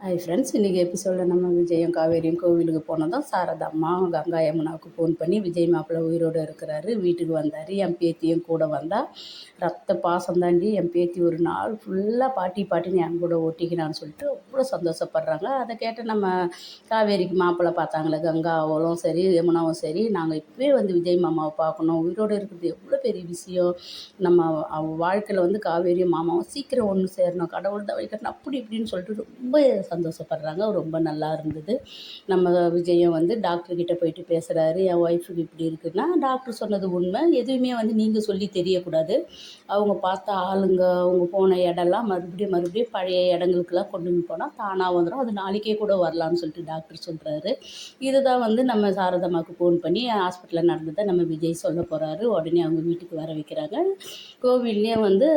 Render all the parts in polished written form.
Hi friends, இன்றைக்கி எபிசோடில் நம்ம விஜயும் காவேரியும் கோவிலுக்கு போனதும் சாரதாம்மா கங்கா யமுனாவுக்கு ஃபோன் பண்ணி விஜய் மாப்பிள்ளை உயிரோடு இருக்கிறாரு, வீட்டுக்கு வந்தார், என் பேத்தியும் கூட வந்தால் ரத்த பாசம் தாண்டி என் பேத்தி ஒரு நாள் ஃபுல்லாக பாட்டி பாட்டின்னு என் கூட ஒட்டிக்கினான்னு சொல்லிட்டு அவ்வளோ சந்தோஷப்படுறாங்க. அதை கேட்டு நம்ம காவேரிக்கு மாப்பிள்ளை பார்த்தாங்களே கங்காவும் சரி யமுனாவும் சரி, நாங்கள் இப்போவே வந்து விஜய் மாமாவை பார்க்கணும், உயிரோடு இருக்கிறது எவ்வளோ பெரிய விஷயம், நம்ம வாழ்க்கையில் வந்து காவேரியும் மாமாவும் சீக்கிரம் ஒன்று சேரணும், கடவுள் தான் வைக்கணும் அப்படி இப்படின்னு சொல்லிட்டு ரொம்ப சந்தோஷப்படுறாங்க. ரொம்ப நல்லா இருந்தது. நம்ம விஜயம் வந்து டாக்டர்கிட்ட போயிட்டு பேசுகிறாரு, என் ஒய்ஃபுக்கு இப்படி இருக்குன்னா டாக்டர் சொன்னது உண்மை, எதுவுமே வந்து நீங்கள் சொல்லி தெரியக்கூடாது, அவங்க பார்த்த ஆளுங்க அவங்க போன இடம்லாம் மறுபடியும் பழைய இடங்களுக்கெல்லாம் கொண்டு போனால் தானாக வந்துடும், அது நாளைக்கே கூட வரலான்னு சொல்லிட்டு டாக்டர் சொல்கிறாரு. இதுதான் வந்து நம்ம சாரதாம்மாவுக்கு ஃபோன் பண்ணி ஹாஸ்பிட்டலில் நடந்ததை நம்ம விஜய் சொல்ல போகிறாரு. உடனே அவங்க வீட்டுக்கு வர வைக்கிறாங்க. கோவில்லே வந்து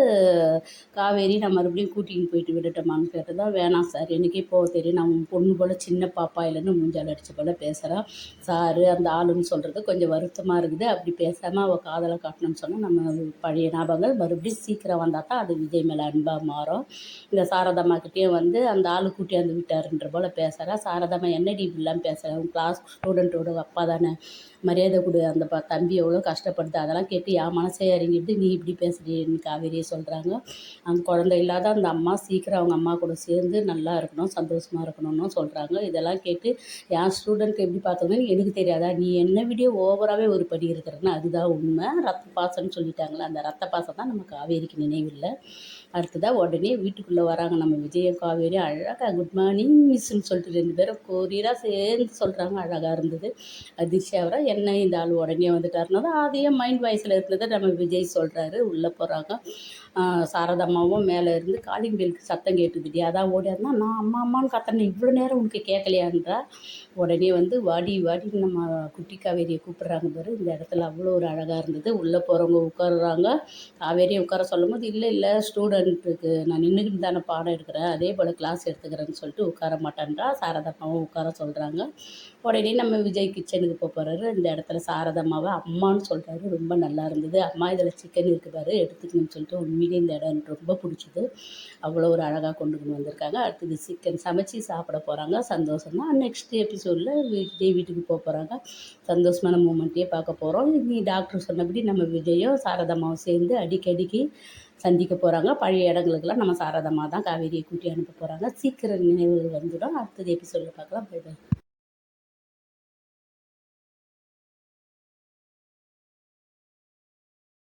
காவேரி நான் மறுபடியும் கூட்டிகிட்டு போயிட்டு விடட்டமான்னு கேட்டதான், வேணாம் சார் எனக்கே போக தெரியும், நான் உன் பொண்ணு போல் சின்ன பாப்பா இல்லைன்னு மூஞ்சால் அடித்த போல் பேசுகிறான் சாரு, அந்த ஆளுன்னு சொல்கிறது கொஞ்சம் வருத்தமாக இருக்குது, அப்படி பேசாமல் அவள் காதலை காட்டணும்னு சொன்னால் நம்ம பழைய ஞாபகங்கள் மறுபடியும் சீக்கிரம் வந்தால் தான் அது விஜய் மேலே அன்பாக மாறும். இந்த சாரதாம்மாக்கிட்டேயும் வந்து அந்த ஆளு கூட்டியாந்து விட்டாருன்ற போல் பேசுகிறா. சாரதாம்மா என்னடி இப்படிலாம் பேசுகிறேன், உன் கிளாஸ் ஸ்டூடெண்ட்டோட அப்பா தானே, மரியாதை கொடு, அந்த தம்பி எவ்வளோ கஷ்டப்படுது, அதெல்லாம் கேட்டு என் மனசே இறங்கிட்டு நீ இப்படி பேசுகிறேன்னு காவேரியை சொல்கிறாங்க. அந்த குழந்தை இல்லாத அந்த அம்மா சீக்கிரம் அவங்க அம்மா கூட சேர்ந்து நல்லா இருக்கணும், சந்தோஷமாக இருக்கணும்னு சொல்கிறாங்க. இதெல்லாம் கேட்டு என் ஸ்டூடெண்ட் எப்படி பார்த்தோம்னு எனக்கு தெரியாதா, நீ என்ன வீடியோ ஓவராகவே ஒரு படி இருக்கிறன்னு, அதுதான் உண்மை, ரத்த பாசம்னு சொல்லிட்டாங்களே, அந்த ரத்த பாசம் தான் நம்ம காவேரிக்கு நினைவில்லை. அடுத்ததாக உடனே வீட்டுக்குள்ளே வராங்க நம்ம விஜயம் காவேரி, அழகாக குட் மார்னிங் மிஸ்ன்னு சொல்லிட்டு 2 பேரும் கோரியராக சேர்ந்து சொல்கிறாங்க. அழகாக இருந்தது. அதிர்ச்சியாகிற என்ன இந்த ஆள் உடனே வந்துட்டாருன்னா தான் அதே மைண்ட் வாய்ஸில் இருந்ததை நம்ம விஜய் சொல்கிறாரு. உள்ளே போகிறாங்க. சாரதாம்மாவும் மேலே இருந்து காலிங் பெல்லுக்கு சத்தம் கேட்டுதுடி, அதான் ஓடியாருன்னா நான் அம்மா அம்மான்னு கத்துறேன், இவ்வளோ நேரம் உனக்கு கேட்கலையான்றா. உடனே வந்து வாடி வாடின்னு நம்ம குட்டி காவேரியை கூப்பிட்றாங்க பாரு. இந்த இடத்துல அவ்வளோ ஒரு அழகாக இருந்தது. உள்ளே போகிறவங்க உட்காருறாங்க. காவேரியை உட்கார சொல்லும்போது இல்லை ஸ்டூடெண்ட்டுக்கு நான் நின்றுக்கிட்டு தானே பாடம் எடுக்கிறேன், அதே போல் கிளாஸ் எடுத்துக்கிறேன்னு சொல்லிட்டு உட்கார மாட்டேன்றா. சாரதாம்மாவும் உட்கார சொல்கிறாங்க. உடனே நம்ம விஜய் கிச்சனுக்கு போகிறாரு. இந்த இடத்துல சாரதாம்மாவை அம்மான்னு சொல்கிறாரு. ரொம்ப நல்லா இருந்தது. அம்மா இதில் சிக்கன் இருக்குது பாரு எடுத்துக்கணும்னு சொல்லிட்டு உண்மையிலே இந்த இடம் எனக்கு ரொம்ப பிடிச்சிது. அவ்வளோ ஒரு அழகாக கொண்டு வந்திருக்காங்க. அடுத்தது சிக்கன் சமைச்சு சாப்பிட போகிறாங்க. சந்தோஷமா நெக்ஸ்ட் எபிசோடில் விஜய் வீட்டுக்கு போகிறாங்க. சந்தோஷமான மூமெண்ட்டையே பார்க்க போகிறோம். நீ டாக்டர் சொன்னபடி நம்ம விஜயும் சாரதாம்மாவும் சேர்ந்து அடிக்கடிக்கு சந்திக்க போகிறாங்க. பழைய இடங்களுக்கெல்லாம் நம்ம சாரதாம்மா தான் காவேரியை கூட்டி அனுப்ப போகிறாங்க. சீக்கிரம் நினைவு வந்துடும். அடுத்தது எபிசோடில் பார்க்கலாம். Bye by.